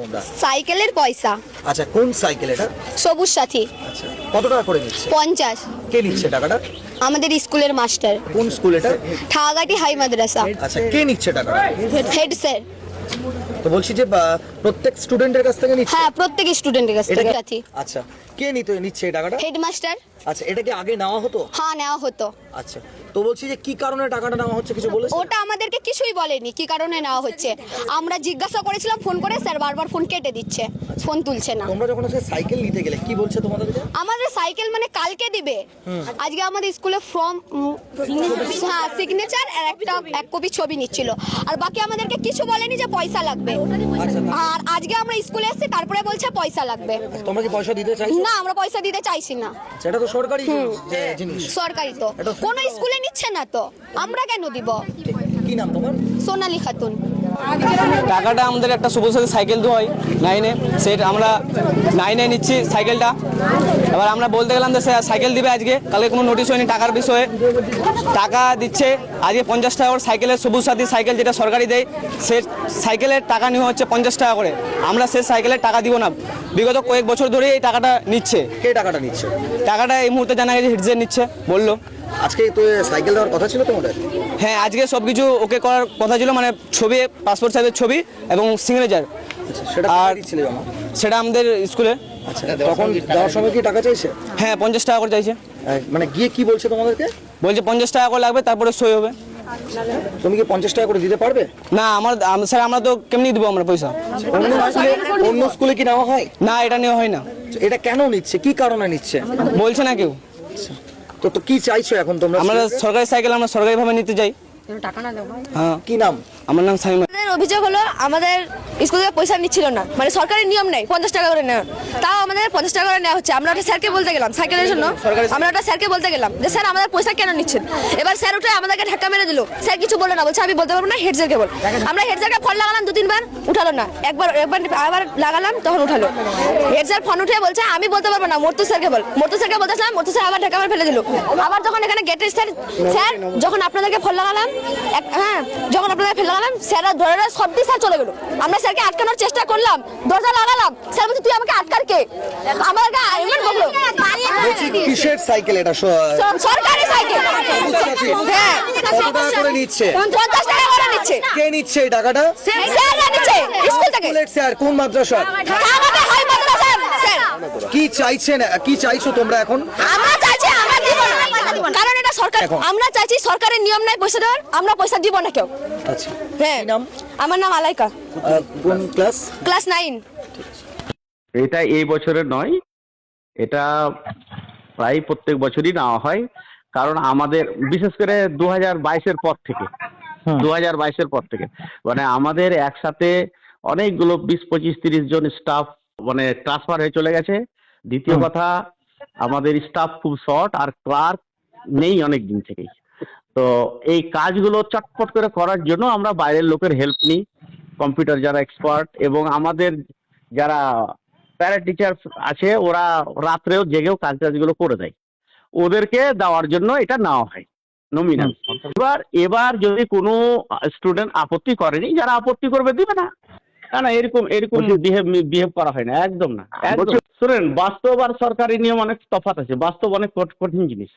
তোমরা? সাইকেলের পয়সা। আচ্ছা, কোন সাইকেল এটা? সবুজ সাথী। আচ্ছা, কত টাকা করে নিচ্ছে? 50। কে নিচ্ছে টাকাটা? আমাদের স্কুলের মাস্টার। কোন স্কুল এটা? ঠাগাটি হাই মাদ্রাসা। আচ্ছা, কে নিচ্ছে টাকাটা? Head sir. তো বলছি যে প্রত্যেক স্টুডেন্টের কাছ থেকে নিচ্ছে? হ্যাঁ, প্রত্যেক স্টুডেন্টের কাছ থেকে। সাথী। আচ্ছা, কে নিচ্ছে এই টাকাটা? হেডমাস্টার। আচ্ছা, এটা কি আগে নেওয়া হতো? হ্যাঁ, নেওয়া হতো। আচ্ছা, তো বলছি যে কি কারণে টাকাটা নেওয়া হচ্ছে কিছু বলেছে? ওটা আমাদেরকে কিছুই বলেনি কি কারণে নেওয়া হচ্ছে। আমরা জিজ্ঞাসা করেছিলাম ফোন করে, স্যার বারবার ফোন কেটে দিচ্ছে, ফোন তুলছে না। তোমরা যখন আজকে সাইকেল নিতে গেলে কি বলছে তোমাদেরকে? আমাদের সাইকেল মানে কালকে দিবে। আজকে আমাদের স্কুলে ফর্ম, হ্যাঁ, সিগনেচার আর এক কপি ছবি নিচ্ছিল, আর বাকি আমাদেরকে কিছু বলেনি যে পয়সা লাগবে। আর আজকে আমরা স্কুলে এসেছি, তারপরে বলছে পয়সা লাগবে। তোমরা কি পয়সা দিতে চাইছো? না, আমরা পয়সা দিতে চাইছি না। সেটা তো সরকারি জিনিস। সরকারি তো কোনো স্কুলে নিচ্ছে না, তো আমরা কেন দিব? কি নাম তোমার? সোনালী খাতুন। টাকাটা আমাদের একটা সবুজ সাথী সাইকেল দেওয়া হয় 9-এ, সেটা আমরা 9-এ নিচ্ছি সাইকেলটা। এবার আমরা বলতে গেলাম যে স্যার সাইকেল দিবে আজকে, কালকে কোনো নোটিশ হয়নি টাকার বিষয়ে। টাকা দিচ্ছে আজকে 50 টাকা করে সাইকেলের, সবুজ সাথী সাইকেল যেটা সরকারি দেয়, সে সাইকেলের টাকা নেওয়া হচ্ছে 50 টাকা করে। আমরা সে সাইকেলের টাকা দিব না, বিগত কয়েক বছর ধরে এই টাকাটা নিচ্ছে। কে টাকাটা নিচ্ছে? টাকাটা এই মুহূর্তে জানা গেছে হিটজের নিচ্ছে বললো। আজকে তো সাইকেল দেওয়ার কথা ছিল তোমাদের? হ্যাঁ, আজকে সব কিছু ওকে করার কথা ছিল, মানে ছবি, পাসপোর্ট সাইজের ছবি এবং সিগনেচার। সেটা আর দিচ্ছিলে আমার? সেটা আমাদের স্কুলে। আচ্ছা, তখন দেওয়ার সময় কি টাকা চাইছে? হ্যাঁ, 50 টাকা করে চাইছে। মানে গিয়ে কি বলছে তোমাদেরকে? বলছে 50 টাকা করে লাগবে, তারপরে সই হবে। তুমি কি 50 টাকা করে দিতে পারবে? না, স্যার আমরা তো কেমনি দিব আমরা পয়সা? অন্য স্কুলে কি নেওয়া হয়? না, এটা নেওয়া হয় না। এটা কেন নিচ্ছে, কি কারণে নিচ্ছে বলছে না কেউ। তো কি চাইছো এখন তোমরা? আমরা সরকারি সাইকেল আমরা সরকারিভাবে নিতে চাই। হ্যাঁ। কি নাম? আমার নাম সাইমন। অভিযোগ হলো আমাদের স্কুলে পয়সা নিচ্ছিল না, মানে সরকারি নিয়ম নেই 50 টাকা করে নেওয়া, তাও আমাদের 50 টাকা করে নেওয়া হচ্ছে। আমরা একটা স্যারকে বলতে গেলাম সাইকেলের জন্য, আমরা একটা স্যারকে বলতে গেলাম যে স্যার আমাদের পয়সা কেন নিচ্ছেন। এবার স্যার উঠে আমাদেরকে ধাক্কা মেরে দিল। স্যার কিছু বললো না, বলছে আমি বলতে পারবো না, হেড স্যারকে বল। আমরা হেড স্যারকে ফোন লাগালাম 2-3 বার, উঠালো না। একবার আবার লাগালাম, তখন উঠালো। হেড স্যার ফোন উঠে বলছে আমি বলতে পারবো না, মর্তু স্যারকে বল। মর্তু স্যারকে বলতেছিলাম, মর্তু স্যার আবার ধাক্কা মেরে ফেলে দিল। আবার যখন এখানে গেটের স্যার যখন আপনাদেরকে ফোন লাগালাম, হ্যাঁ, যখন আপনাদের ফেলে লাগালাম, স্যাররা ধরে সবটি স্যার চলে গেল। আমরা স্যারকে আটকানোর চেষ্টা করলাম, দরজা লাগালাম, স্যার বলছে তুই আমাকে আটকার কে? আমাদেরকে এমন বললো। বলছি কিসের সাইকেল এটা? সরকারি সাইকেল। হ্যাঁ, কত টাকা করে নিচ্ছে? 50 টাকা করে নিচ্ছে। কে নিচ্ছে এই টাকাটা? স্যাররা নিচ্ছে স্কুল থেকে। স্কুলের স্যার? কোন মাদ্রাসার? আমাদের হাই মাদ্রাসা স্যার। কি চাইছেন, কি চাইছো তোমরা এখন? আমরা চাইছি আমরা দিব না, কারণ এটা সরকার। এখন? আমরা চাইছি সরকারের নিয়ম নাই পয়সা দেওয়ার, আমরা পয়সা দিব না কেউ। আচ্ছা, হ্যাঁ। কি নাম? আমার নাম আলাইকা, কোন ক্লাস? ক্লাস 9। এটা এই বছরের নয়, এটা প্রায় প্রত্যেক বছরই নেওয়া হয়। কারণ আমাদের বিশেষ করে 2022-এর পর থেকে, 2022-এর পর থেকে মানে আমাদের একসাথে অনেকগুলো 20, 25, 30 জন স্টাফ মানে ট্রান্সফার হয়ে চলে গেছে। দ্বিতীয় কথা, আমাদের স্টাফ খুব শর্ট, আর ক্লার্ক নেই অনেক দিন থেকেই। তো এই কাজগুলো চটপট করে করার জন্য আমরা বাইরের লোকের হেল্প নিই, কম্পিউটার যারা এক্সপার্ট, এবং আমাদের যারা প্যারা টিচার আছে ওরা রাত্রেও জেগেও কাজগুলো করে দেয়। ওদেরকে দেওয়ার জন্য এটা নেওয়া হয় নমিনাল। এবার যদি কোনো স্টুডেন্ট আপত্তি করেনি, যারা আপত্তি করবে দিবে না। না, এরকম বিহেভ করা হয় না, একদম না। একদম শুনেন, বাস্তব আর সরকারি নিয়ম অনেক তফাৎ আছে। বাস্তব অনেক কঠিন জিনিস,